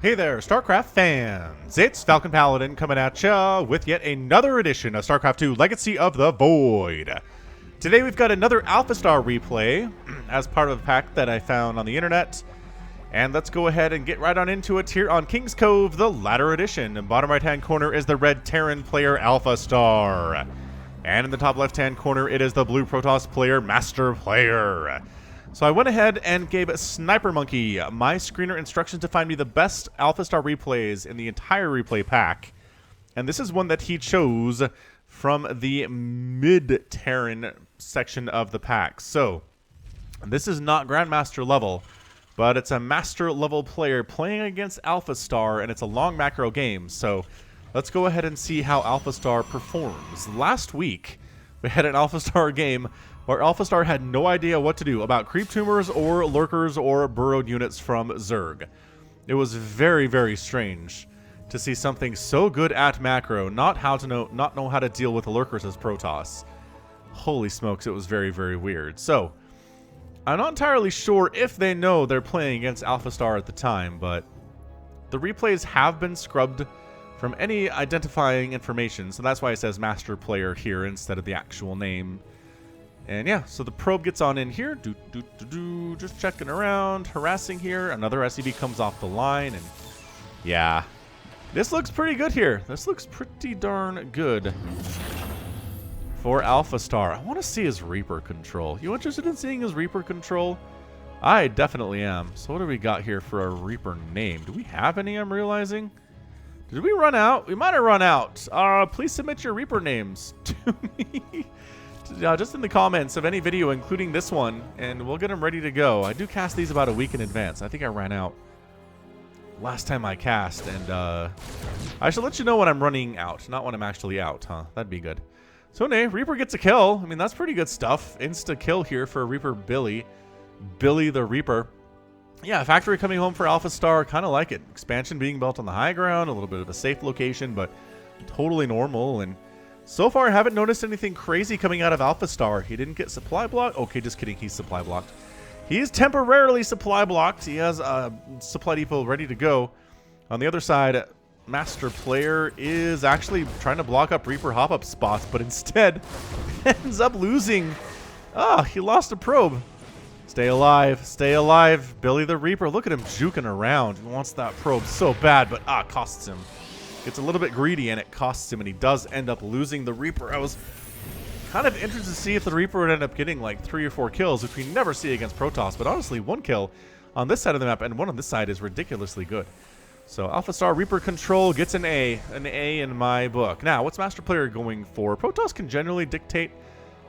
Hey there, StarCraft fans! It's Falcon Paladin coming at ya with yet another edition of StarCraft 2 Legacy of the Void. Today we've got another AlphaStar replay as part of a pack that I found on the internet. And let's go ahead and get right on into it here on King's Cove, the latter edition. In bottom right-hand corner is the red Terran player AlphaStar. And in the top left-hand corner it is the blue Protoss player MasterPlayer. So I went ahead and gave Sniper Monkey my screener instructions to find me the best AlphaStar replays in the entire replay pack. And this is one that he chose from the mid-Terran section of the pack. So this is not Grandmaster level, but it's a Master level player playing against AlphaStar, and it's a long macro game. So let's go ahead and see how AlphaStar performs. Last week, we had an AlphaStar game where AlphaStar had no idea what to do about creep tumors or lurkers or burrowed units from Zerg. It was very, very strange to see something so good at macro not know how to deal with the lurkers as Protoss. Holy smokes, it was very, very weird. So I'm not entirely sure if they know they're playing against AlphaStar at the time, but the replays have been scrubbed from any identifying information, so that's why it says Master Player here instead of the actual name. And yeah, so the probe gets on in here, just checking around, harassing here. Another SCV comes off the line, and yeah, this looks pretty good here. This looks pretty darn good for AlphaStar. I want to see his Reaper control. You interested in seeing his Reaper control? I definitely am. So what do we got here for a Reaper name? Do we have any, I'm realizing? Did we run out? We might have run out. Please submit your Reaper names to me. Just in the comments of any video, including this one, and we'll get them ready to go. I do cast these about a week in advance. I think I ran out last time I cast, and I should let you know when I'm running out, not when I'm actually out, huh? That'd be good. So anyway, Reaper gets a kill. I mean, that's pretty good stuff. Insta kill here for Reaper Billy. Billy the Reaper. Yeah, factory coming home for AlphaStar, kind of like it. Expansion being built on the high ground, a little bit of a safe location, but totally normal. And so far, I haven't noticed anything crazy coming out of AlphaStar. He didn't get supply blocked. Okay, just kidding. He's supply blocked. He's temporarily supply blocked. He has a supply depot ready to go. On the other side, MasterPlayer is actually trying to block up Reaper hop-up spots, but instead ends up losing. Ah, he lost a probe. Stay alive. Stay alive. Billy the Reaper. Look at him juking around. He wants that probe so bad, but costs him. Gets a little bit greedy, and it costs him, and he does end up losing the Reaper. I was kind of interested to see if the Reaper would end up getting like 3 or 4 kills, which we never see against Protoss, but honestly, 1 kill on this side of the map and 1 on this side is ridiculously good. So AlphaStar Reaper control gets an A in my book. Now, what's MasterPlayer going for? Protoss can generally dictate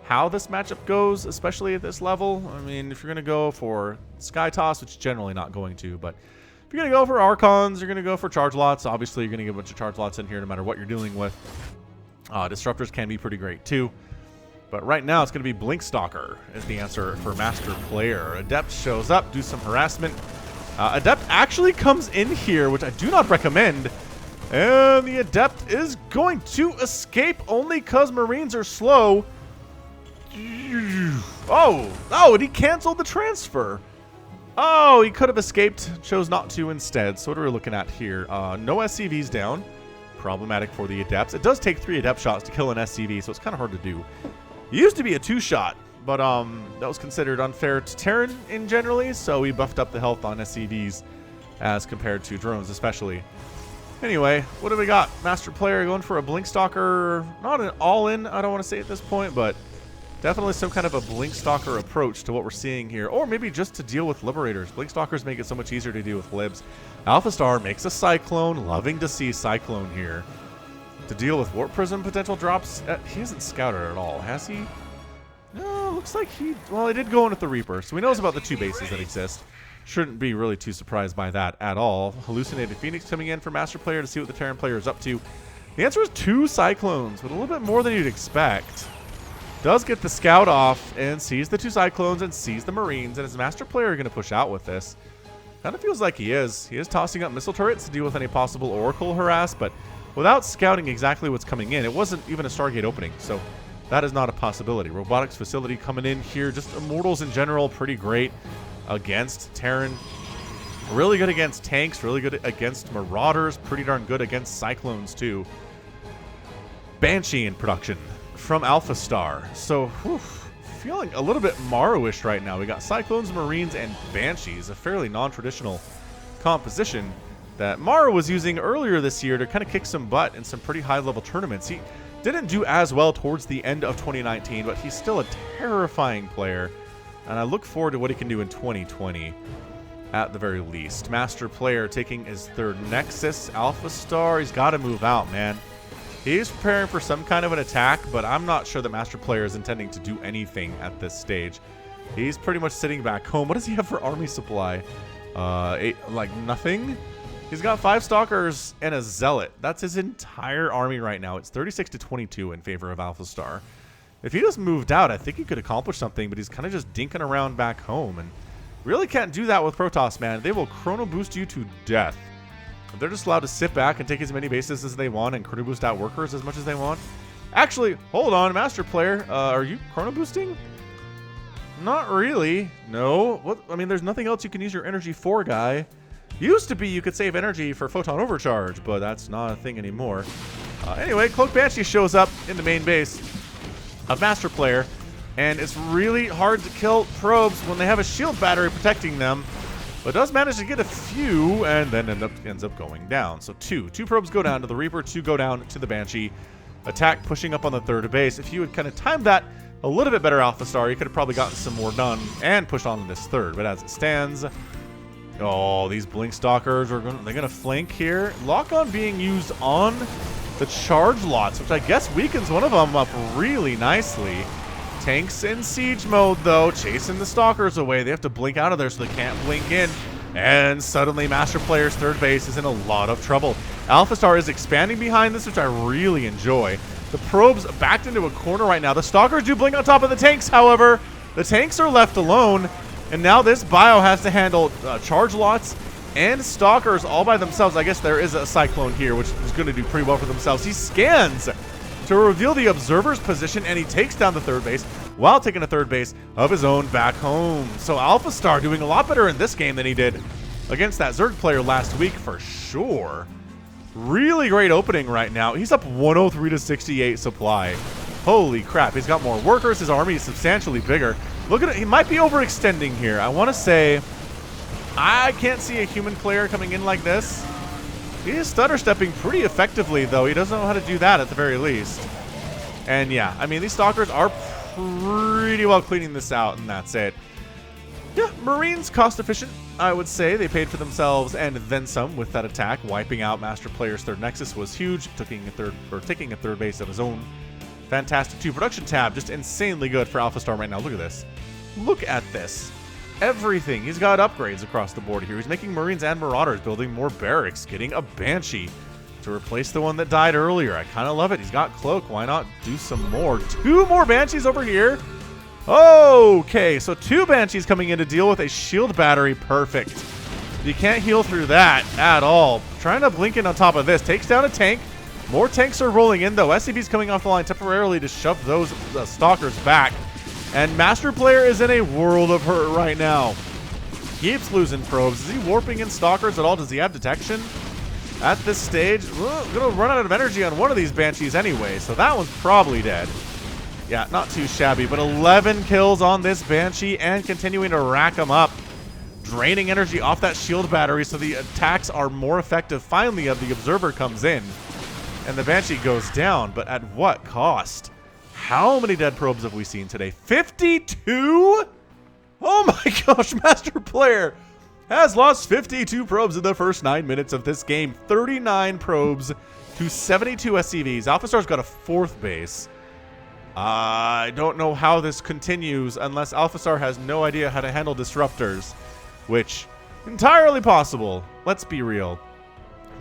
how this matchup goes, especially at this level. I mean, if you're going to go for Sky Toss, which is generally not going to, but if you're going to go for Archons, you're going to go for charge lots. Obviously, you're going to get a bunch of charge lots in here no matter what you're dealing with. Disruptors can be pretty great too. But right now, it's going to be Blink Stalker is the answer for MasterPlayer. Adept shows up, do some harassment. Adept actually comes in here, which I do not recommend. And the Adept is going to escape only because Marines are slow. Oh, and he canceled the transfer. Oh, he could have escaped, chose not to instead. So what are we looking at here? No SCVs down. Problematic for the Adepts. It does take 3 Adept shots to kill an SCV, so it's kind of hard to do. It used to be a 2-shot, but that was considered unfair to Terran in generally, so we buffed up the health on SCVs as compared to drones especially. Anyway, what do we got? MasterPlayer going for a Blink Stalker. Not an all-in, I don't want to say at this point, but definitely some kind of a Blink Stalker approach to what we're seeing here. Or maybe just to deal with Liberators. Blink Stalkers make it so much easier to deal with Libs. AlphaStar makes a Cyclone. Loving to see Cyclone here. To deal with Warp Prism potential drops. He hasn't scouted at all, has he? No, looks like he... Well, he did go in with the Reaper, so he knows about the 2 bases that exist. Shouldn't be really too surprised by that at all. Hallucinated Phoenix coming in for MasterPlayer to see what the Terran player is up to. The answer is 2 Cyclones, with a little bit more than you'd expect. Does get the scout off and sees the 2 Cyclones and sees the Marines. And is MasterPlayer going to push out with this? Kind of feels like he is. He is tossing up missile turrets to deal with any possible Oracle harass, but without scouting exactly what's coming in, it wasn't even a Stargate opening, so that is not a possibility. Robotics facility coming in here. Just Immortals in general, pretty great against Terran. Really good against tanks, really good against Marauders, pretty darn good against Cyclones too. Banshee in production from AlphaStar. So, whew, feeling a little bit Morrowish right now. We got Cyclones, Marines, and Banshees, a fairly non-traditional composition that Mara was using earlier this year to kind of kick some butt in some pretty high-level tournaments. He didn't do as well towards the end of 2019, but he's still a terrifying player, and I look forward to what he can do in 2020 at the very least. MasterPlayer taking his third Nexus. AlphaStar, he's got to move out, man. He's preparing for some kind of an attack, but I'm not sure that MasterPlayer is intending to do anything at this stage. He's pretty much sitting back home. What does he have for army supply? Like nothing? He's got 5 Stalkers and a Zealot. That's his entire army right now. It's 36 to 22 in favor of AlphaStar. If he just moved out, I think he could accomplish something, but he's kind of just dinking around back home, and really can't do that with Protoss, man. They will chrono boost you to death. They're just allowed to sit back and take as many bases as they want and chrono boost out workers as much as they want. Actually, hold on, MasterPlayer, are you chrono boosting? Not really. No. What? I mean, there's nothing else you can use your energy for, guy. Used to be you could save energy for photon overcharge, but that's not a thing anymore. Anyway, Cloak Banshee shows up in the main base of MasterPlayer, and it's really hard to kill probes when they have a shield battery protecting them, but does manage to get a few and then ends up going down. So two probes go down to the Reaper, 2 go down to the Banshee. Attack pushing up on the third base. If you had kind of timed that a little bit better, AlphaStar, you could have probably gotten some more done and pushed on to this third. But as it stands, oh, these Blink Stalkers are gonna flank here. Lock-on being used on the charge lots, which I guess weakens one of them up really nicely. Tanks in siege mode, though, chasing the Stalkers away. They have to blink out of there so they can't blink in. And suddenly, MasterPlayer's third base is in a lot of trouble. AlphaStar is expanding behind this, which I really enjoy. The probes backed into a corner right now. The Stalkers do blink on top of the tanks, however. The tanks are left alone. And now this bio has to handle charge lots and Stalkers all by themselves. I guess there is a Cyclone here, which is going to do pretty well for themselves. He scans to reveal the Observer's position, and he takes down the third base while taking a third base of his own back home. So AlphaStar doing a lot better in this game than he did against that Zerg player last week for sure. Really great opening right now. He's up 103 to 68 supply. Holy crap, he's got more workers. His army is substantially bigger. Look at it. He might be overextending here. I want to say I can't see a human player coming in like this. He is stutter stepping pretty effectively, though. He doesn't know how to do that at the very least. And yeah, I mean, these Stalkers are pretty well cleaning this out, and that's it. Yeah, Marines cost efficient, I would say. They paid for themselves and then some with that attack. Wiping out MasterPlayer's third Nexus was huge. Taking a third base of his own. Fantastic 2 production tab, just insanely good for AlphaStar right now. Look at this. Look at this. Everything. He's got upgrades across the board here. He's making Marines and Marauders, building more barracks, getting a Banshee to replace the one that died earlier. I kind of love it. He's got Cloak. Why not do some more? 2 more Banshees over here. Okay, so 2 Banshees coming in to deal with a shield battery. Perfect. You can't heal through that at all. Trying to blink in on top of this. Takes down a tank. More tanks are rolling in, though. SCV's coming off the line temporarily to shove those Stalkers back. And MasterPlayer is in a world of hurt right now. Keeps losing probes. Is he warping in Stalkers at all? Does he have detection? At this stage, gonna run out of energy on one of these Banshees anyway, so that one's probably dead. Yeah, not too shabby, but 11 kills on this Banshee and continuing to rack them up. Draining energy off that shield battery so the attacks are more effective. Finally, the Observer comes in. And the Banshee goes down, but at what cost? How many dead probes have we seen today? 52? Oh my gosh, MasterPlayer has lost 52 probes in the first 9 minutes of this game. 39 probes to 72 SCVs. AlphaStar's got a 4th base. I don't know how this continues unless AlphaStar has no idea how to handle disruptors, which entirely possible. Let's be real.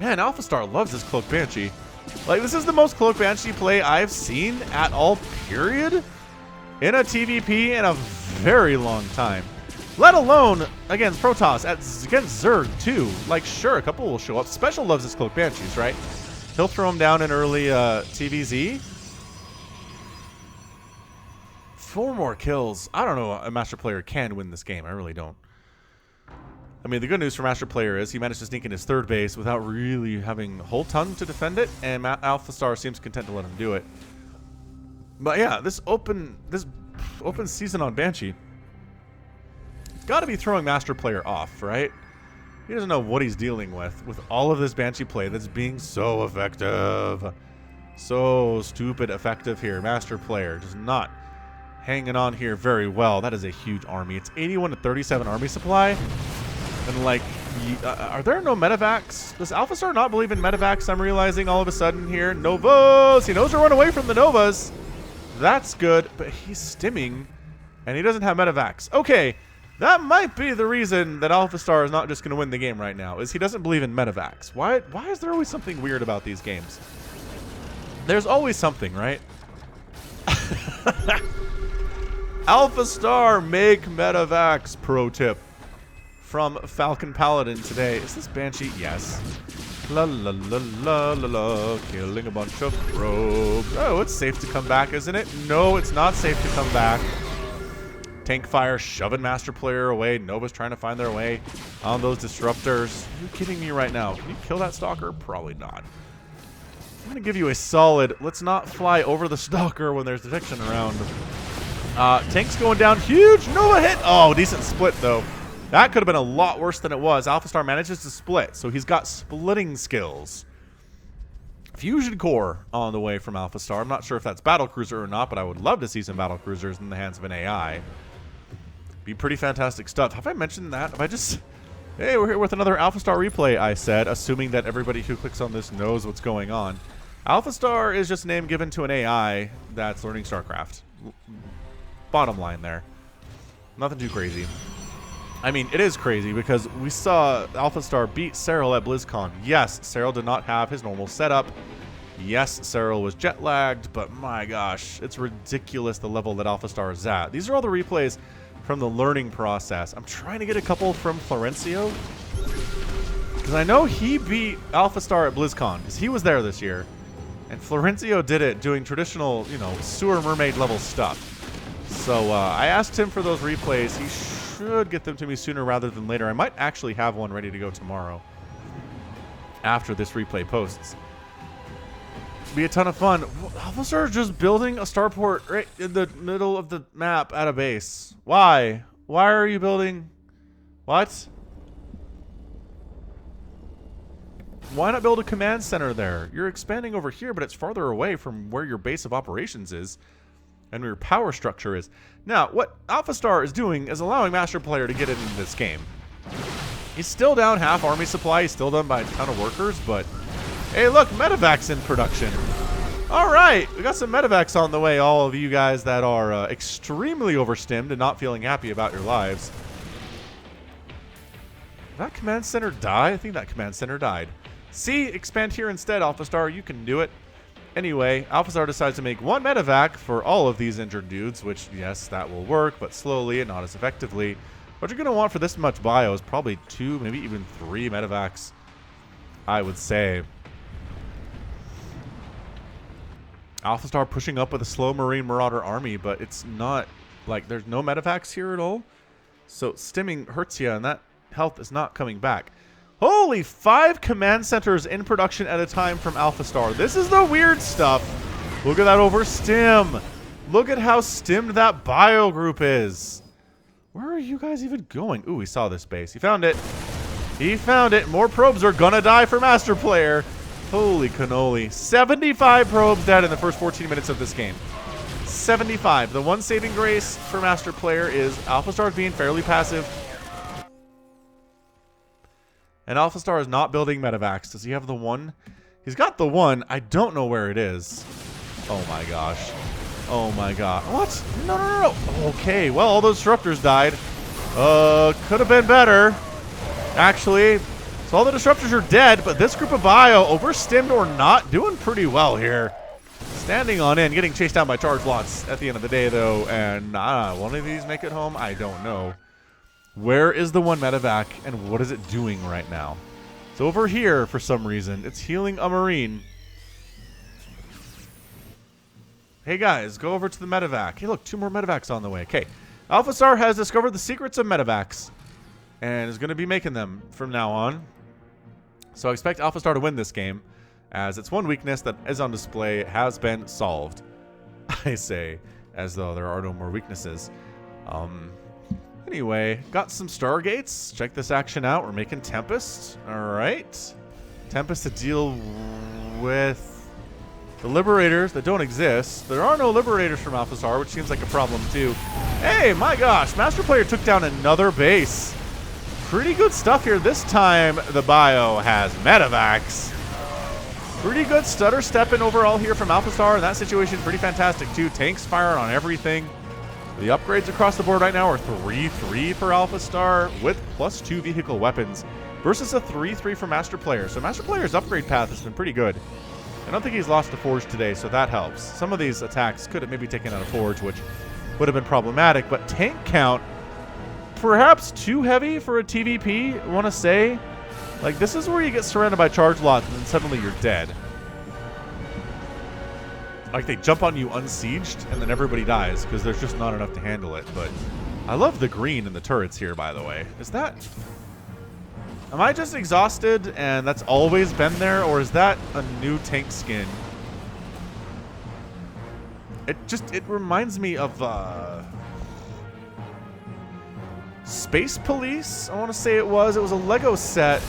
Man, AlphaStar loves this Cloak Banshee. Like, this is the most Cloak Banshee play I've seen at all, period, in a TVP in a very long time. Let alone against Protoss, against Zerg, too. Like, sure, a couple will show up. Special loves his Cloak Banshees, right? He'll throw him down in early TVZ. 4 more kills. I don't know a MasterPlayer can win this game. I really don't. I mean, the good news for MasterPlayer is he managed to sneak in his third base without really having a whole ton to defend it, and AlphaStar seems content to let him do it. But yeah, this open season on Banshee, it's got to be throwing MasterPlayer off, right? He doesn't know what he's dealing with all of this Banshee play that's being so effective. So stupid effective here. MasterPlayer just not hanging on here very well. That is a huge army. It's 81 to 37 army supply. And like, are there no medevacs? Does AlphaStar not believe in medevacs? I'm realizing all of a sudden here. Novas! He knows to run away from the Novas. That's good, but he's stimming, and he doesn't have medevacs. Okay, that might be the reason that AlphaStar is not just going to win the game right now, is he doesn't believe in medevacs. Why is there always something weird about these games? There's always something, right? AlphaStar, make medevacs, pro tip. From Falcon Paladin today. Is this Banshee? Yes. La la la la la la. Killing a bunch of probes. Oh, it's safe to come back, isn't it? No, it's not safe to come back. Tank fire shoving MasterPlayer away. Nova's trying to find their way on those disruptors. Are you kidding me right now? Can you kill that stalker? Probably not. I'm going to give you a solid, let's not fly over the stalker when there's detection around. Tank's going down. Huge Nova hit. Oh, decent split, though. That could have been a lot worse than it was. AlphaStar manages to split, so he's got splitting skills. Fusion Core on the way from AlphaStar. I'm not sure if that's Battlecruiser or not, but I would love to see some Battlecruisers in the hands of an AI. Be pretty fantastic stuff. Have I mentioned that? Have I just... Hey, we're here with another AlphaStar replay, I said, assuming that everybody who clicks on this knows what's going on. AlphaStar is just a name given to an AI that's learning StarCraft. Bottom line there. Nothing too crazy. I mean, it is crazy because we saw AlphaStar beat Cyril at BlizzCon. Yes, Cyril did not have his normal setup. Yes, Cyril was jet lagged, but my gosh, it's ridiculous the level that AlphaStar is at. These are all the replays from the learning process. I'm trying to get a couple from Florencio because I know he beat AlphaStar at BlizzCon because he was there this year. And Florencio did it doing traditional, you know, sewer mermaid level stuff. So I asked him for those replays. He should get them to me sooner rather than later. I might actually have one ready to go tomorrow after this replay posts. Be a ton of fun. AlphaStar just building a starport right in the middle of the map at a base. Why? Why are you building? What? Why not build a command center there? You're expanding over here, but it's farther away from where your base of operations is and where your power structure is. Now, what AlphaStar is doing is allowing MasterPlayer to get into this game. He's still down half army supply. He's still done by a ton of workers, but hey, look, medevacs in production. All right, we got some medevacs on the way, all of you guys that are extremely overstimmed and not feeling happy about your lives. Did that command center die? I think that command center died. See, expand here instead, AlphaStar. You can do it. Anyway, AlphaStar decides to make one medevac for all of these injured dudes, which, yes, that will work, but slowly and not as effectively. What you're going to want for this much bio is probably 2, maybe even 3 medevacs, I would say. AlphaStar pushing up with a slow Marine Marauder army, but it's not, like, there's no medevacs here at all. So stimming hurts you, and that health is not coming back. Holy, 5 command centers in production at a time from AlphaStar. This is the weird stuff. Look at that overstim. Look at how stimmed that bio group is. Where are you guys even going? Ooh, he saw this base. He found it. He found it. More probes are gonna die for MasterPlayer. Holy cannoli. 75 probes dead in the first 14 minutes of this game. 75. The one saving grace for MasterPlayer is AlphaStar being fairly passive. And AlphaStar is not building medevacs. Does he have the one? He's got the one. I don't know where it is. Oh my gosh. Oh my god. What? No, no, no, no. Okay, well, all those disruptors died. Could have been better. Actually, so all the disruptors are dead, but this group of bio, overstimmed or not, doing pretty well here. Standing on in, getting chased down by charge lots at the end of the day, though. And one of these make it home? I don't know. Where is the one medevac, and what is it doing right now? It's over here for some reason. It's healing a Marine. Hey guys, go over to the medevac. Hey look, 2 more medevacs on the way. Okay, AlphaStar has discovered the secrets of medevacs. and is going to be making them from now on. So I expect AlphaStar to win this game, as its one weakness that is on display has been solved. I say, as though there are no more weaknesses. Anyway, got some Stargates. Check this action out. We're making Tempest. Alright. Tempest to deal with the Liberators that don't exist. There are no Liberators from AlphaStar, which seems like a problem too. Hey, my gosh. MasterPlayer took down another base. Pretty good stuff here. This time, the bio has Medivacs. Pretty good stutter stepping overall here from AlphaStar. In that situation, pretty fantastic too. Tanks firing on everything. The upgrades across the board right now are 3-3 for AlphaStar with +2 vehicle weapons versus a 3-3 for MasterPlayer. So MasterPlayer's upgrade path has been pretty good. I don't think he's lost a Forge today, so that helps. Some of these attacks could have maybe taken out a Forge, which would have been problematic, but tank count, perhaps too heavy for a TVP, I want to say. Like, this is where you get surrounded by charge lots and then suddenly you're dead. Like, they jump on you unsieged and then everybody dies because there's just not enough to handle it. But I love the green in the turrets here, by the way. Is that... Am I just exhausted and that's always been there, or is that a new tank skin? It reminds me of Space Police, I want to say it was. It was a Lego set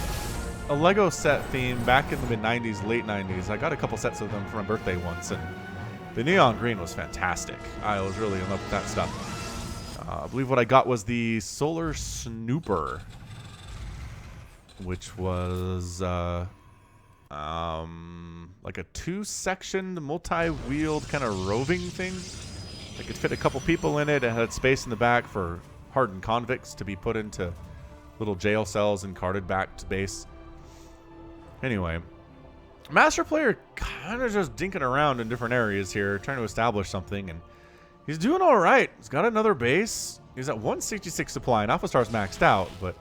theme back in the mid-90s, late 90s. I got a couple sets of them for my birthday once, and the neon green was fantastic. I was really in love with that stuff. I believe what I got was the Solar Snooper, which was like a 2-sectioned, multi-wheeled kind of roving thing. It could fit a couple people in it. It had space in the back for hardened convicts to be put into little jail cells and carted back to base. Anyway, MasterPlayer kind of just dinking around in different areas here, trying to establish something, and he's doing all right. He's got another base. He's at 166 supply, and AlphaStar's maxed out, but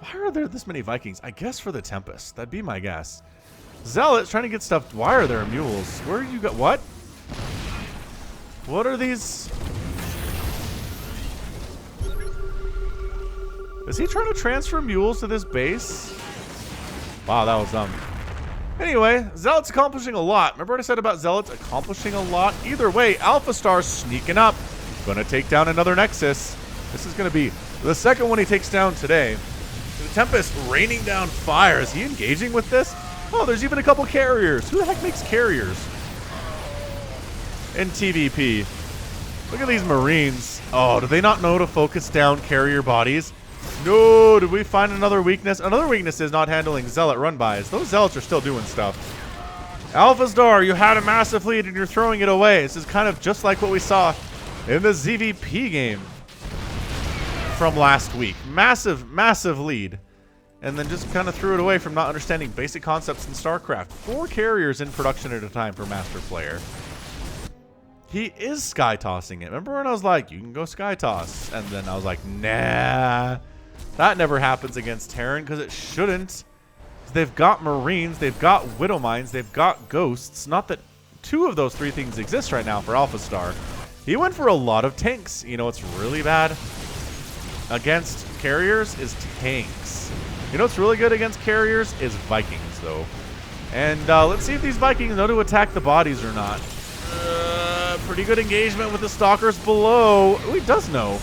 why are there this many Vikings? I guess for the Tempest. That'd be my guess. Zealots trying to get stuff. Why are there mules? Where you got what? What are these? Is he trying to transfer mules to this base? Wow, that was dumb. Anyway, Zealots accomplishing a lot. Remember what I said about Zealots accomplishing a lot? Either way, AlphaStar sneaking up. Gonna take down another Nexus. This is gonna be the second one he takes down today. The Tempest raining down fire. Is he engaging with this? Oh, there's even a couple carriers. Who the heck makes carriers in TVP? Look at these Marines. Oh, do they not know to focus down carrier bodies? No, did we find another weakness? Another weakness is not handling Zealot run-bys. Those Zealots are still doing stuff. AlphaStar, you had a massive lead and you're throwing it away. This is kind of just like what we saw in the ZVP game from last week. Massive, massive lead. And then just kind of threw it away from not understanding basic concepts in StarCraft. 4 carriers in production at a time for MasterPlayer. He is sky tossing it. Remember when I was like, you can go sky toss? And then I was like, nah. That never happens against Terran because it shouldn't. They've got Marines, they've got Widow Mines, they've got Ghosts. Not that 2 of those 3 things exist right now for AlphaStar. He went for a lot of tanks. You know what's really bad against carriers is tanks. You know what's really good against carriers is Vikings, though. And let's see if these Vikings know to attack the bodies or not. Pretty good engagement with the Stalkers below. Oh, he does know.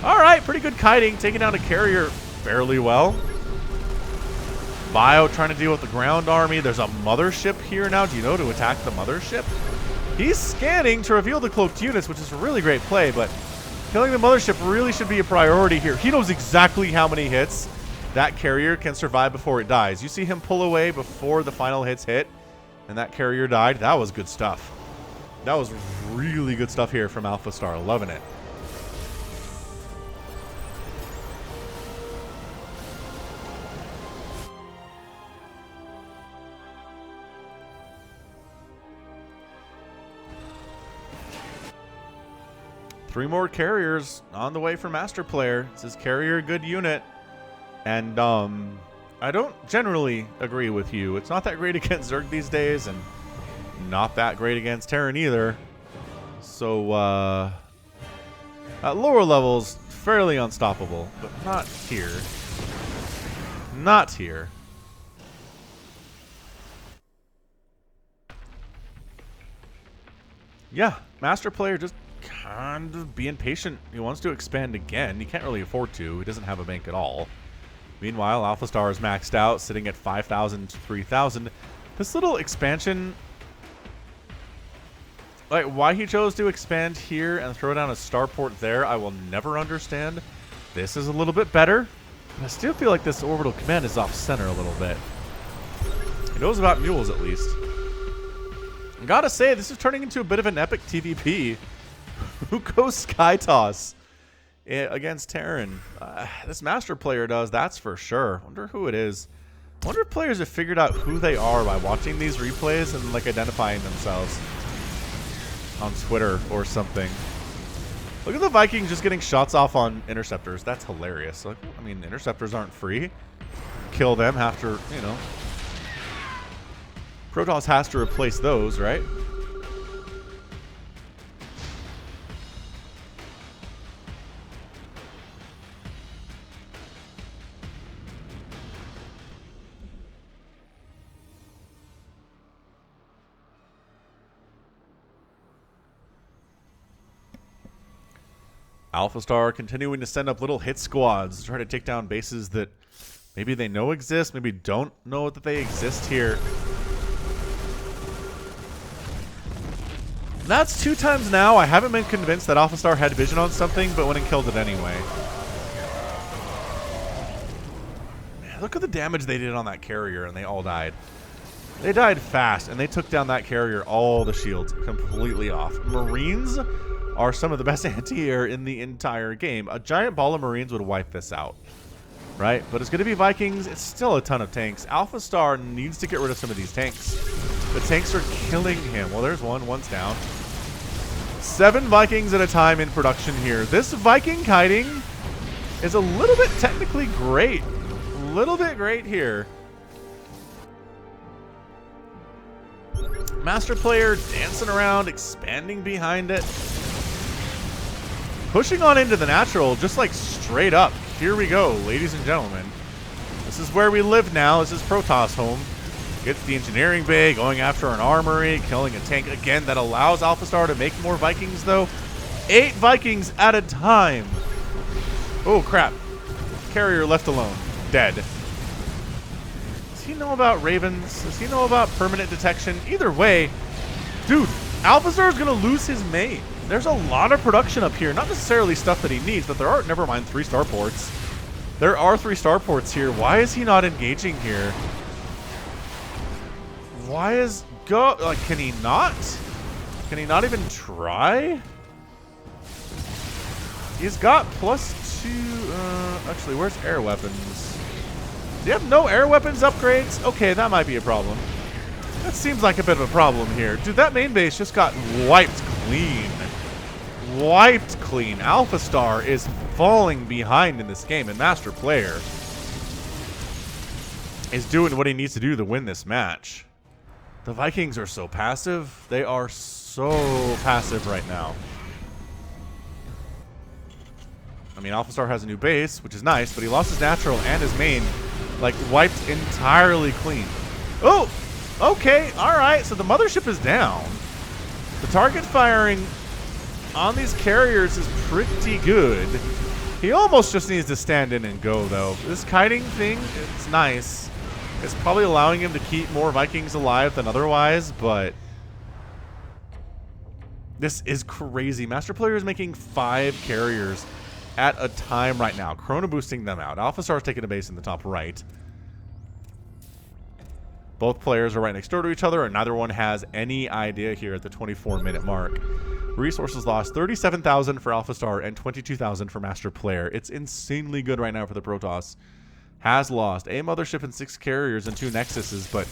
All right, pretty good kiting, taking down a carrier fairly well. Bio trying to deal with the ground army. There's a mothership here now. Do you know to attack the mothership? He's scanning to reveal the cloaked units, which is a really great play, but killing the mothership really should be a priority here. He knows exactly how many hits that carrier can survive before it dies. You see him pull away before the final hits hit, and that carrier died. That was good stuff. That was really good stuff here from AlphaStar. Loving it. Three more carriers on the way for MasterPlayer. This is carrier good unit. And I don't generally agree with you. It's not that great against Zerg these days, and not that great against Terran either. So at lower levels, fairly unstoppable, but not here. Not here. Yeah, MasterPlayer just kind of being patient. He wants to expand again. He can't really afford to. He doesn't have a bank at all. Meanwhile, AlphaStar is maxed out, sitting at 5,000 to 3,000. This little expansion, like why he chose to expand here and throw down a starport there, I will never understand. This is a little bit better. I still feel like this orbital command is off center a little bit. He knows about mules at least. I gotta say, this is turning into a bit of an epic TVP. Who goes Sky Toss against Terran? This MasterPlayer does, that's for sure. Wonder who it is. Wonder if players have figured out who they are by watching these replays and like identifying themselves on Twitter or something. Look at the Vikings just getting shots off on interceptors. That's hilarious. Like, I mean, interceptors aren't free. Kill them after, you know. Protoss has to replace those, right? AlphaStar continuing to send up little hit squads to try to take down bases that maybe they know exist, maybe don't know that they exist here. That's 2 times now. I haven't been convinced that AlphaStar had vision on something, but went and killed it anyway. Man, look at the damage they did on that carrier, and they all died. They died fast, and they took down that carrier, all the shields completely off. Marines are some of the best anti-air in the entire game. A giant ball of Marines would wipe this out, right? But it's going to be Vikings. It's still a ton of tanks. AlphaStar needs to get rid of some of these tanks. The tanks are killing him. Well, there's one. One's down. 7 Vikings at a time in production here. This Viking kiting is a little bit technically great. A little bit great here. MasterPlayer dancing around, expanding behind it. Pushing on into the natural, just like straight up. Here we go, ladies and gentlemen. This is where we live now. This is Protoss home. Gets the engineering bay, going after an armory, killing a tank again. That allows AlphaStar to make more Vikings, though. 8 Vikings at a time. Oh, crap. Carrier left alone. Dead. Does he know about Ravens? Does he know about permanent detection? Either way, dude, AlphaStar is going to lose his main. There's a lot of production up here. Not necessarily stuff that he needs, but there are, never mind, 3 starports. There are 3 starports here. Why is he not engaging here? Why is like, can he not? Can he not even try? He's got +2, actually, where's air weapons? Do you have no air weapons upgrades? Okay, that might be a problem. That seems like a bit of a problem here. Dude, that main base just got wiped clean. Wiped clean. AlphaStar is falling behind in this game, and MasterPlayer is doing what he needs to do to win this match. The Vikings are so passive. They are so passive right now. I mean, AlphaStar has a new base, which is nice, but he lost his natural and his main, like, wiped entirely clean. Oh! Okay, alright, so the mothership is down. The target firing on these carriers is pretty good. He almost just needs to stand in and go, though. This kiting thing, it's nice. It's probably allowing him to keep more Vikings alive than otherwise, but this is crazy. MasterPlayer is making 5 carriers at a time right now. Chrono boosting them out. AlphaStar is taking a base in the top right. Both players are right next door to each other, and neither one has any idea here at the 24-minute mark. Resources lost, 37,000 for AlphaStar and 22,000 for MasterPlayer. It's insanely good right now for the Protoss. Has lost a mothership and 6 carriers and 2 nexuses, but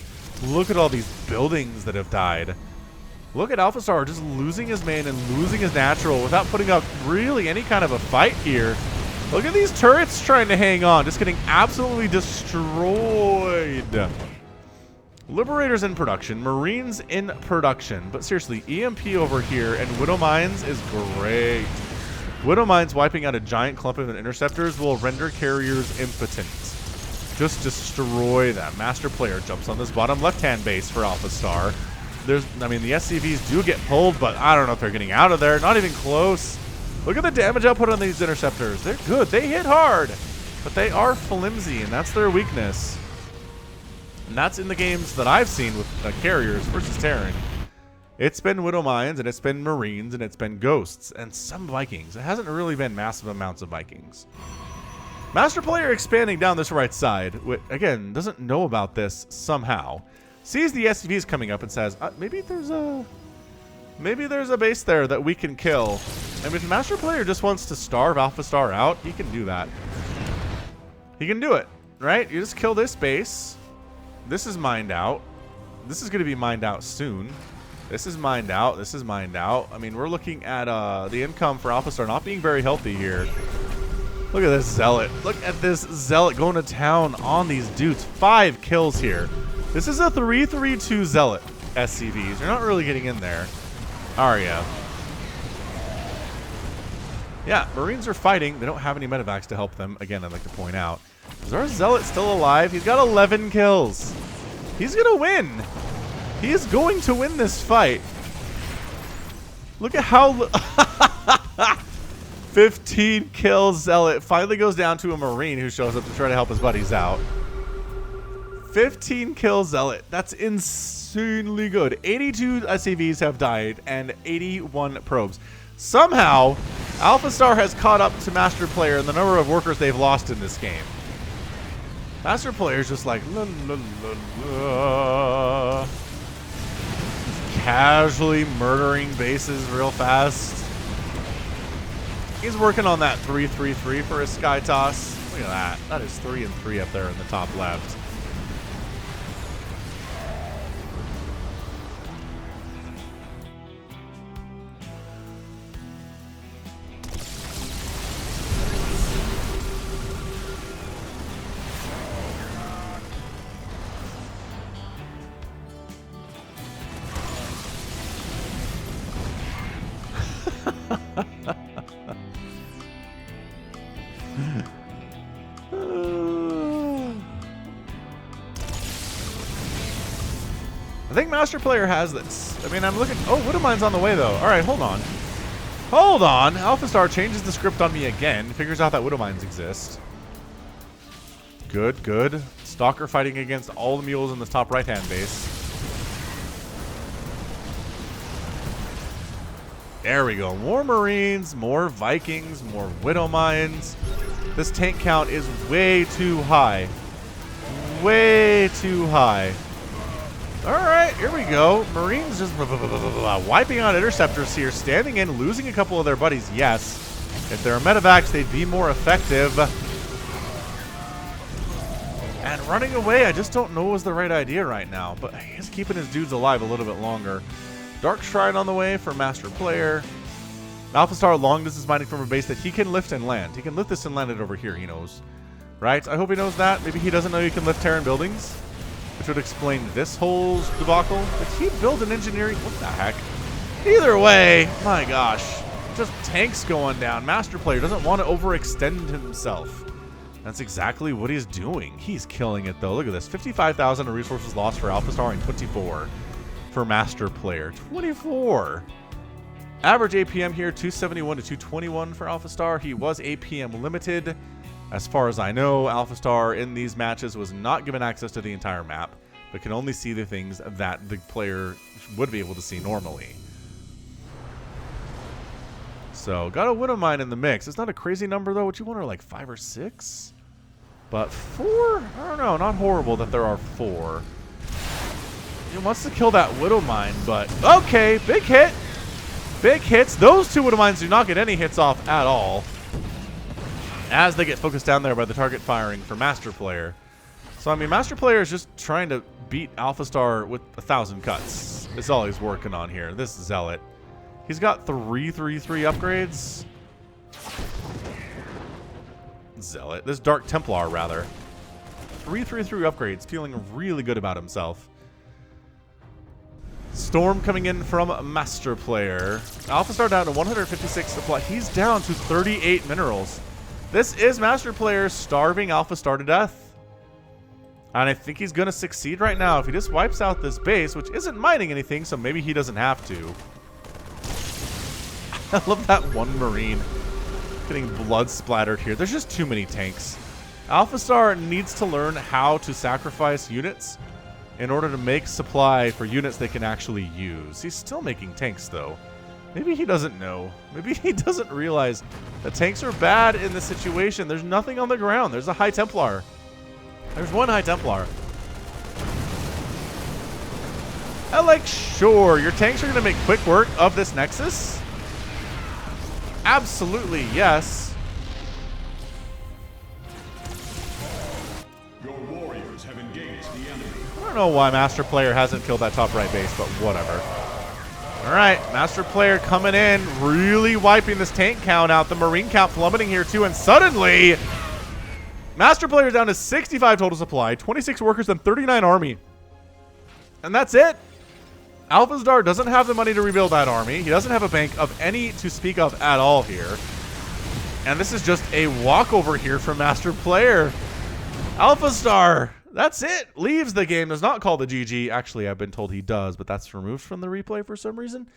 look at all these buildings that have died. Look at AlphaStar just losing his main and losing his natural without putting up really any kind of a fight here. Look at these turrets trying to hang on, just getting absolutely destroyed. Liberators in production, Marines in production, but seriously, EMP over here and Widow Mines is great. Widow Mines wiping out a giant clump of interceptors will render carriers impotent. Just destroy them. MasterPlayer jumps on this bottom left-hand base for AlphaStar. I mean, the SCVs do get pulled, but I don't know if they're getting out of there. Not even close. Look at the damage output on these interceptors. They're good. They hit hard, but they are flimsy, and that's their weakness. And that's in the games that I've seen with carriers versus Terran. It's been Widow Mines, and it's been Marines, and it's been Ghosts, and some Vikings. It hasn't really been massive amounts of Vikings. MasterPlayer expanding down this right side, which, again, doesn't know about this somehow. Sees the SCVs coming up and says, maybe there's a base there that we can kill. And if MasterPlayer just wants to starve AlphaStar out, he can do that. He can do it, right? You just kill this base. This is mined out. This is going to be mined out soon. This is mined out. This is mined out. I mean, we're looking at the income for AlphaStar not being very healthy here. Look at this Zealot. Look at this Zealot going to town on these dudes. 5 kills here. This is a 3-3-2 Zealot SCVs. You're not really getting in there, are ya? Yeah, Marines are fighting. They don't have any medevacs to help them. Again, I'd like to point out. Is our Zealot still alive? He's got 11 kills. He's going to win. He is going to win this fight. Look at how... 15 kills Zealot. Finally goes down to a Marine who shows up to try to help his buddies out. 15 kills Zealot. That's insanely good. 82 SCVs have died and 81 probes. Somehow, AlphaStar has caught up to MasterPlayer in the number of workers they've lost in this game. MasterPlayer's just like, la, la, la, la. Casually murdering bases real fast. He's working on that 3-3-3 for his Sky Toss. Look at that. That is 3 and 3 up there in the top left. I think MasterPlayer has this. I mean, I'm looking... Oh, Widow Mine's on the way, though. All right, hold on. Hold on. AlphaStar changes the script on me again. Figures out that Widow Mines exist. Good, good. Stalker fighting against all the mules in this top right-hand base. There we go. More Marines, more Vikings, more Widow Mines. This tank count is way too high. Way too high. Alright, here we go. Marines just wiping out interceptors here, standing in, losing a couple of their buddies. Yes. If they're medevacs, they'd be more effective. And running away, I just don't know was the right idea right now. But he's keeping his dudes alive a little bit longer. Dark Shrine on the way for MasterPlayer. AlphaStar long distance mining from a base that he can lift and land. He can lift this and land it over here, he knows. Right? I hope he knows that. Maybe he doesn't know you can lift Terran buildings. Which would explain this whole debacle. Did he build an engineering? What the heck? Either way, my gosh. Just tanks going down. MasterPlayer doesn't want to overextend himself. That's exactly what he's doing. He's killing it, though. Look at this. 55,000 resources lost for AlphaStar and 24 for MasterPlayer. 24. Average APM here, 271 to 221 for AlphaStar. He was APM limited. As far as I know, AlphaStar in these matches was not given access to the entire map, but can only see the things that the player would be able to see normally. So, got a Widow Mine in the mix. It's not a crazy number, though. What you want are like 5 or 6? But 4? I don't know. Not horrible that there are 4. He wants to kill that Widow Mine, but... Okay, big hit. Big hits. Those 2 Widow Mines do not get any hits off at all, as they get focused down there by the target firing for MasterPlayer. So, I mean, MasterPlayer is just trying to beat AlphaStar with 1,000 cuts. That's all he's working on here. This Zealot. He's got 3-3-3 upgrades. Zealot. This Dark Templar, rather. 3-3-3 upgrades. Feeling really good about himself. Storm coming in from MasterPlayer. AlphaStar down to 156 supply. He's down to 38 minerals. This is MasterPlayer starving AlphaStar to death. And I think he's going to succeed right now if he just wipes out this base, which isn't mining anything, so maybe he doesn't have to. I love that one Marine getting blood splattered here. There's just too many tanks. AlphaStar needs to learn how to sacrifice units in order to make supply for units they can actually use. He's still making tanks, though. Maybe he doesn't know. Maybe he doesn't realize that tanks are bad in this situation. There's nothing on the ground. There's a High Templar. There's one High Templar. Sure, your tanks are going to make quick work of this Nexus? Absolutely, yes. Your warriors have engaged the enemy. I don't know why MasterPlayer hasn't killed that top right base, but whatever. All right, MasterPlayer coming in, really wiping this tank count out. The Marine count plummeting here too, and suddenly MasterPlayer down to 65 total supply, 26 workers, and 39 army. And that's it. AlphaStar doesn't have the money to rebuild that army. He doesn't have a bank of any to speak of at all here. And this is just a walkover here from MasterPlayer. AlphaStar, that's it. Leaves the game. Does not call the GG. Actually, I've been told he does, but that's removed from the replay for some reason.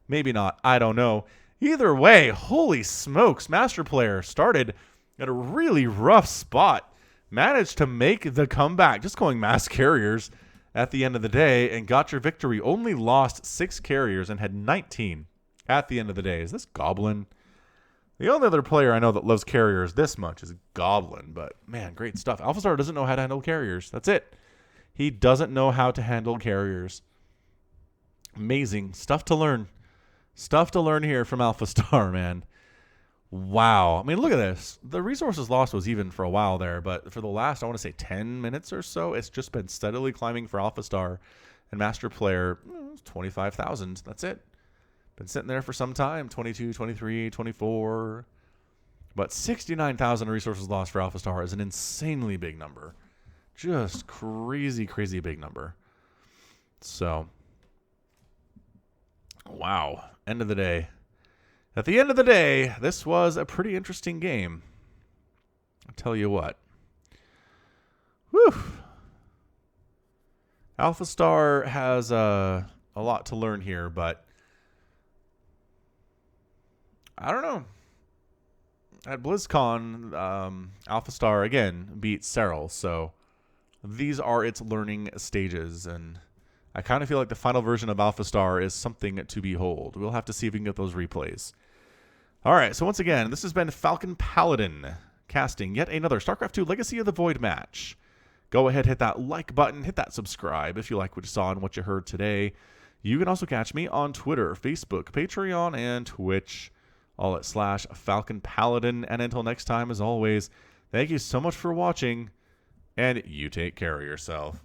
Maybe not. I don't know. Either way, holy smokes. MasterPlayer started at a really rough spot. Managed to make the comeback. Just going mass carriers at the end of the day and got your victory. Only lost 6 carriers and had 19 at the end of the day. Is this Goblin? The only other player I know that loves carriers this much is Goblin, but man, great stuff. AlphaStar doesn't know how to handle carriers. That's it. He doesn't know how to handle carriers. Amazing stuff to learn. Stuff to learn here from AlphaStar, man. Wow. I mean, look at this. The resources lost was even for a while there, but for the last, I want to say 10 minutes or so, it's just been steadily climbing for AlphaStar and MasterPlayer. 25,000. That's it. Been sitting there for some time. 22, 23, 24. But 69,000 resources lost for AlphaStar is an insanely big number. Just crazy, crazy big number. So, wow. End of the day. At the end of the day, this was a pretty interesting game. I'll tell you what. Whew. AlphaStar has a lot to learn here, but I don't know. At BlizzCon, AlphaStar, again, beat Serral, so these are its learning stages, and I kind of feel like the final version of AlphaStar is something to behold. We'll have to see if we can get those replays. All right, so once again, this has been Falcon Paladin casting yet another StarCraft 2 Legacy of the Void match. Go ahead, hit that like button, hit that subscribe if you like what you saw and what you heard today. You can also catch me on Twitter, Facebook, Patreon, and Twitch, all at /Falcon Paladin. And until next time, as always, thank you so much for watching, and you take care of yourself.